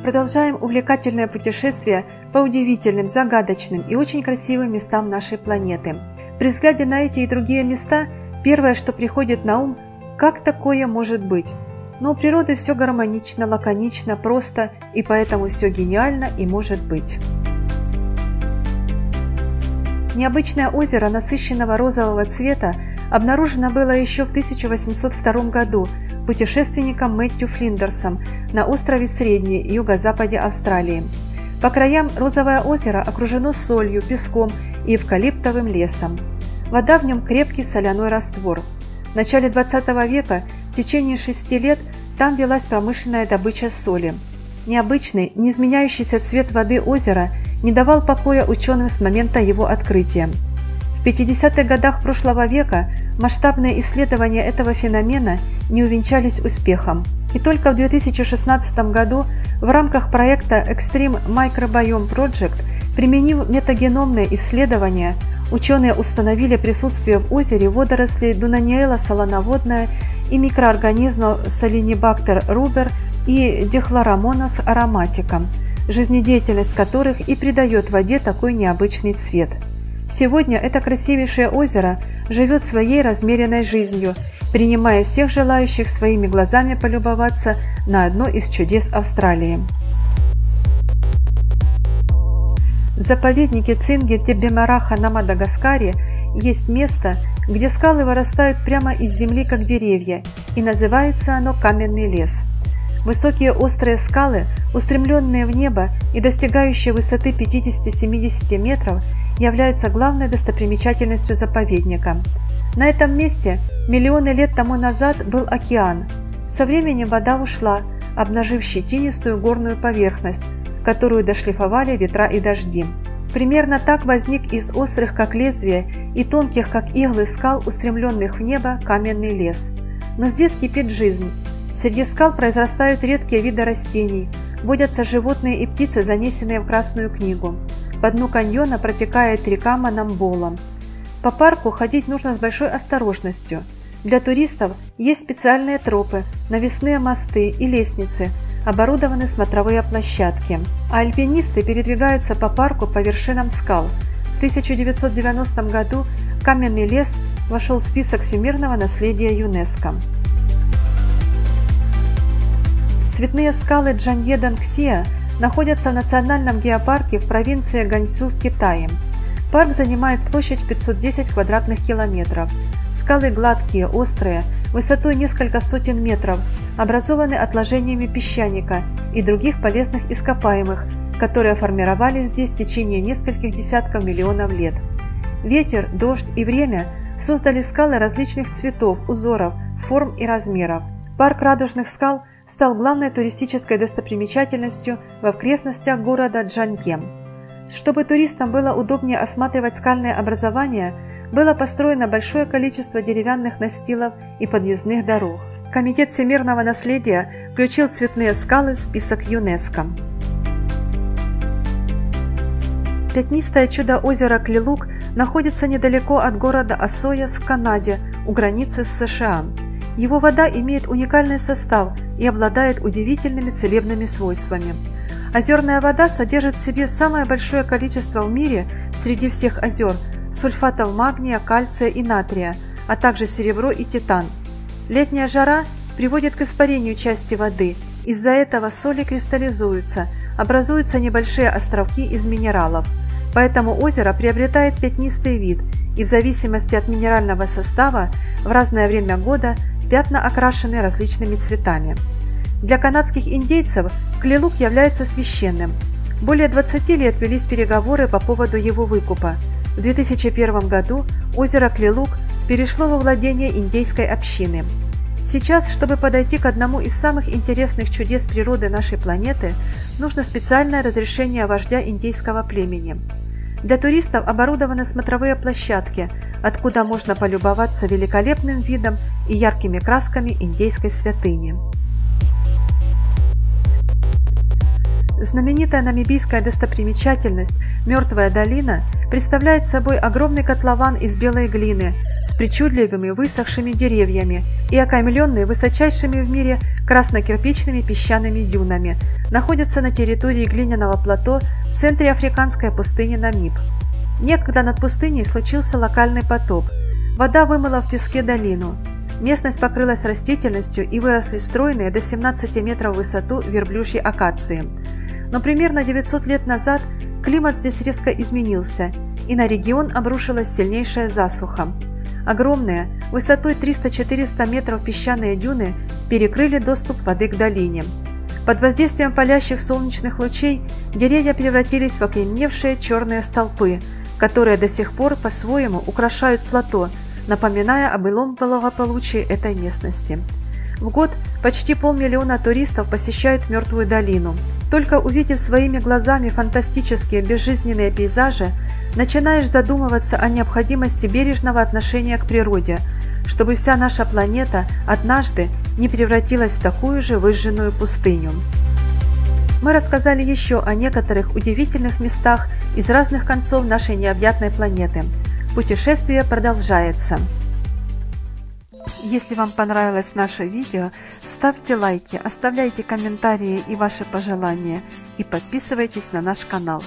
Продолжаем увлекательное путешествие по удивительным, загадочным и очень красивым местам нашей планеты. При взгляде на эти и другие места, первое, что приходит на ум, как такое может быть? Но у природы все гармонично, лаконично, просто, и поэтому все гениально и может быть. Необычное озеро насыщенного розового цвета обнаружено было еще в 1802 году путешественником Мэтью Флиндерсом на острове Средний, юго-западе Австралии. По краям розовое озеро окружено солью, песком и эвкалиптовым лесом. Вода в нем крепкий соляной раствор. В начале 20 века в течение 6 лет там велась промышленная добыча соли. Необычный, не изменяющийся цвет воды озера не давал покоя ученым с момента его открытия. В 50-х годах прошлого века масштабные исследования этого феномена не увенчались успехом. И только в 2016 году в рамках проекта Extreme Microbiome Project, применив метагеномные исследования, ученые установили присутствие в озере водорослей Дунаниэла солоноводная и микроорганизмов Salinibacter ruber и Dichloromonas aromatica, жизнедеятельность которых и придает воде такой необычный цвет. Сегодня это красивейшее озеро живет своей размеренной жизнью, принимая всех желающих своими глазами полюбоваться на одно из чудес Австралии. В заповеднике Цингир-Тебе-Мараха на Мадагаскаре есть место, где скалы вырастают прямо из земли, как деревья, и называется оно Каменный лес. Высокие острые скалы, устремленные в небо и достигающие высоты 50-70 метров, являются главной достопримечательностью заповедника. На этом месте миллионы лет тому назад был океан. Со временем вода ушла, обнажив щетинистую горную поверхность, которую дошлифовали ветра и дожди. Примерно так возник из острых как лезвие и тонких как иглы скал, устремленных в небо, каменный лес. Но здесь кипит жизнь. Среди скал произрастают редкие виды растений, водятся животные и птицы, занесенные в Красную книгу. По дну каньона протекает река Манамбола. По парку ходить нужно с большой осторожностью. Для туристов есть специальные тропы, навесные мосты и лестницы, оборудованы смотровые площадки, а альпинисты передвигаются по парку по вершинам скал. В 1990 году Каменный лес вошел в список всемирного наследия ЮНЕСКО. Цветные скалы Джанье-Дангсия находятся в национальном геопарке в провинции Ганьсу в Китае. Парк занимает площадь 510 квадратных километров. Скалы гладкие, острые, высотой несколько сотен метров, образованы отложениями песчаника и других полезных ископаемых, которые формировались здесь в течение нескольких десятков миллионов лет. Ветер, дождь и время создали скалы различных цветов, узоров, форм и размеров. Парк радужных скал стал главной туристической достопримечательностью в окрестностях города Джанье. Чтобы туристам было удобнее осматривать скальные образования, было построено большое количество деревянных настилов и подъездных дорог. Комитет всемирного наследия включил цветные скалы в список ЮНЕСКО. Пятнистое чудо-озеро Клилук находится недалеко от города Осояс в Канаде, у границы с США. Его вода имеет уникальный состав и обладает удивительными целебными свойствами. Озерная вода содержит в себе самое большое количество в мире среди всех озер сульфатов магния, кальция и натрия, а также серебро и титан. Летняя жара приводит к испарению части воды, из-за этого соли кристаллизуются, образуются небольшие островки из минералов. Поэтому озеро приобретает пятнистый вид, и в зависимости от минерального состава в разное время года пятна окрашены различными цветами. Для канадских индейцев Клилук является священным. Более 20 лет велись переговоры по поводу его выкупа. В 2001 году озеро Клилук перешло во владение индейской общины. Сейчас, чтобы подойти к одному из самых интересных чудес природы нашей планеты, нужно специальное разрешение вождя индейского племени. Для туристов оборудованы смотровые площадки, откуда можно полюбоваться великолепным видом и яркими красками индейской святыни. Знаменитая намибийская достопримечательность «Мертвая долина» представляет собой огромный котлован из белой глины, с причудливыми высохшими деревьями и окаймленный высочайшими в мире краснокирпичными песчаными дюнами, находится на территории глиняного плато в центре африканской пустыни Намиб. Некогда над пустыней случился локальный потоп. Вода вымыла в песке долину. Местность покрылась растительностью и выросли стройные до 17 метров в высоту верблюжьи акации. Но примерно 900 лет назад климат здесь резко изменился, и на регион обрушилась сильнейшая засуха. Огромные, высотой 300-400 метров песчаные дюны перекрыли доступ воды к долине. Под воздействием палящих солнечных лучей деревья превратились в окаменевшие черные столпы, которые до сих пор по-своему украшают плато, напоминая о былом благополучии этой местности. В год почти 500 000 туристов посещают Мертвую долину. Только увидев своими глазами фантастические безжизненные пейзажи, начинаешь задумываться о необходимости бережного отношения к природе, чтобы вся наша планета однажды не превратилась в такую же выжженную пустыню. Мы рассказали еще о некоторых удивительных местах из разных концов нашей необъятной планеты. Путешествие продолжается. Если вам понравилось наше видео, ставьте лайки, оставляйте комментарии и ваши пожелания и подписывайтесь на наш канал.